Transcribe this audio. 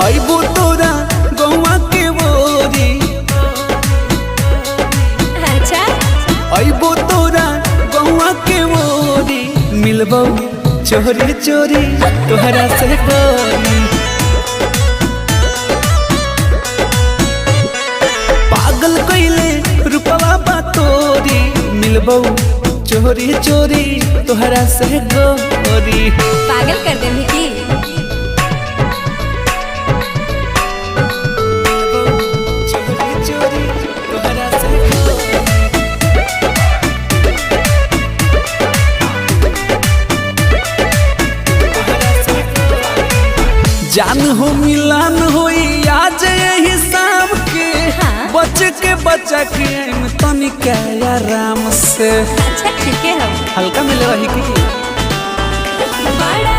अइबो तोरा गौवा के बोरी। अच्छा अइबो तोरा गौवा के बोरी, मिलबो चोरी चोरी तोहरा से गोरी। पागल कइले रूपवा बा तोरी, मिलबो चोरी चोरी तोहरा से गोरी। पागल कर दे की। चोरी चोरी तोहरा से गोरी। जान हो मिलान होई आज यही शाम के। हाँ। बच के बचा के तनिक आराम से। अच्छा ठीक है हम हल्का मिले वही की। बड़ा